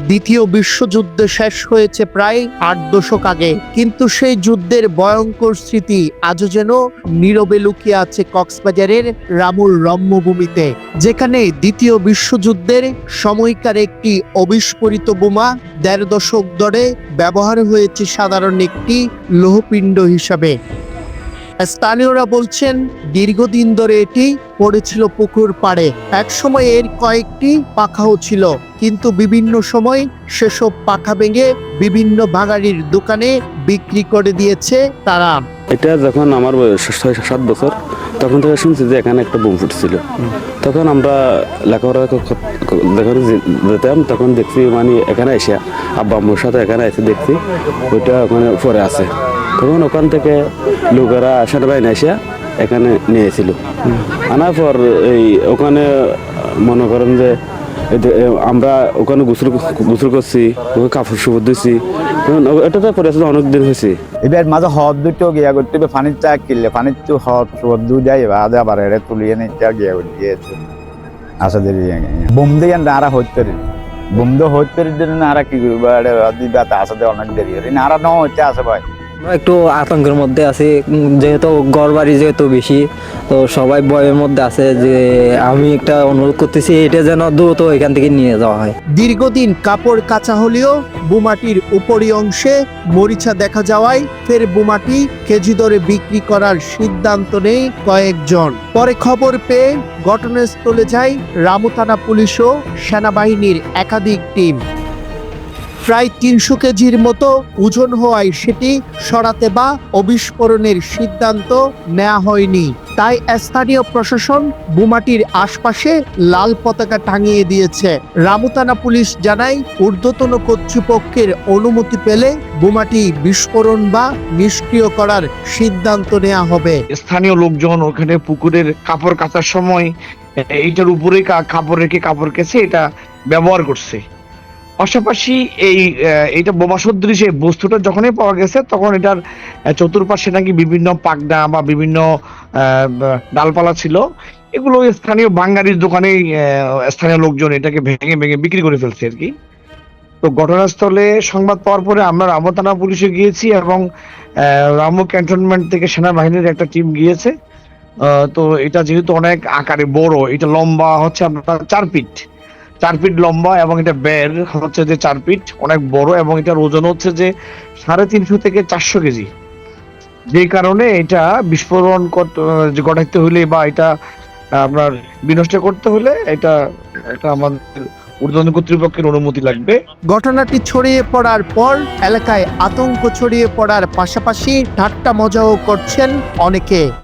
দ্বিতীয় বিশ্বযুদ্ধ শেষ হয়েছে প্রায় ৮ দশক আগে, কিন্তু সেই যুদ্ধের ভয়ঙ্কর স্মৃতি আজও যেন নীরবে লুকিয়ে আছে কক্সবাজারের রামুর রম্যভূমিতে, যেখানে দ্বিতীয় বিশ্বযুদ্ধের সময়কার একটি অবিস্ফোরিত বোমা ১.৫ দশক ধরে ব্যবহার হয়েছে সাধারণ একটি লৌহপিণ্ড হিসাবে। স্থানীয়রা বলছেন দীর্ঘদিন ধরে এটি পড়েছিল পুকুর পাড়ে। একসময় এর কয়েকটি পাখাও ছিল, কিন্তু বিভিন্ন সময় সেসব পাখা ভেঙে বিভিন্ন ভাগাড়ির দোকানে বিক্রি করে দিয়েছে তারা। এটা যখন আমার বয়স ৬-৭ বছর, তখন থেকে শুনছি যে এখানে একটা বোম ফুটছিল। তখন আমরা লেখাপড়া যখন যেতাম তখন দেখছি, মানে এখানে এসে আব্বা আম্মুর সাথে এখানে এসে দেখছি ওইটা ওখানে পরে আছে। তখন ওখান থেকে লোকেরা সেনাবাহিনী এসে এখানে নিয়েছিল। আনার পর এই ওখানে মনে করেন যে আমরা ওখানে গোসল করছি, ওখানে কাপড় সুপড় দিচ্ছি। এটা তো পরে অনেক দিন হয়েছে। এবার মাঝে হদ দুটো গিয়া করতে হবে, পানির চা কিনলে পানির তো হদ সুদ দু যাই আদা আবার এটা তুলিয়ে নিচ্ছে গিয়া গিয়েছে আসা দেরি বোম দিয়ে আরা হইতে বোম দিয়ে হইতে না আরা কি করবো আসাতে অনেক দেরি হয় না, আরা নেওয়া হচ্ছে আসে ভাই। একটু আতঙ্কের মধ্যে আছি, যেহেতু ঘর বাড়ি যেহেতু বেশি, তো সবাই ভয়ের মধ্যে আছে। যে আমি একটা অনুরোধ করতেছি, এটা যেন দ্রুত এখান থেকে নিয়ে যাওয়া হয়। দীর্ঘদিন কাপড় কাচা হলেও বোমাটির উপরি অংশে মরিচা দেখা যাওয়ায় ফের বোমাটি কেজি দরে বিক্রি করার সিদ্ধান্ত নেয় কয়েকজন। পরে খবর পেয়ে ঘটনাস্থলে যায় রামু থানা পুলিশ ও সেনাবাহিনীর একাধিক টিম। প্রায় ৩০০ কেজির মতো ওজন হওয়ায় সেটি সরাতে বা অবিস্ফোরণের সিদ্ধান্ত নেওয়া হয়নি। তাই স্থানীয় প্রশাসন বোমাটির আশপাশে লাল পতাকা টাঙিয়ে দিয়েছে। রামু থানা পুলিশ জানায়, ঊর্ধ্বতন কর্তৃপক্ষের অনুমতি পেলে বোমাটি বিস্ফোরণ বা নিষ্ক্রিয় করার সিদ্ধান্ত নেওয়া হবে। স্থানীয় লোকজন ওখানে পুকুরের কাপড় কাচার সময় এইটার উপরে কাপড় রেখে কাপড় কেচে এটা ব্যবহার করছে। পাশাপাশি এইটা বোমা সদৃশ বস্তুটা যখনই পাওয়া গেছে, তখন এটার চতুর্পাশে নাকি বিভিন্ন পাকড়া বা বিভিন্ন ডালপালা ছিল। এগুলো স্থানীয় বাঙালির দোকানে স্থানীয় লোকজন এটাকে ভেঙে ভেঙে বিক্রি করে ফেলছে আর কি। তো ঘটনাস্থলে সংবাদ পাওয়ার পরে আমরা রামু থানা পুলিশে গিয়েছি এবং রামু ক্যান্টনমেন্ট থেকে সেনাবাহিনীর একটা টিম গিয়েছে। তো এটা যেহেতু অনেক আকারে বড়, এটা লম্বা হচ্ছে আপনার 4 ফিট লম্বা এবং এটা বের হচ্ছে যে 4 ফিট, অনেক বড়, এবং এটার ওজন হচ্ছে যে 350 থেকে 400 কেজি। যে কারণে এটা বিস্ফোরণ ঘটাইতে হলে বা এটা আপনার বিনষ্ট করতে হলে এটা আমাদের ঊর্ধ্বতন কর্তৃপক্ষের অনুমতি লাগবে। ঘটনাটি ছড়িয়ে পড়ার পর এলাকায় আতঙ্ক ছড়িয়ে পড়ার পাশাপাশি ঠাট্টা মজাও করছেন অনেকে।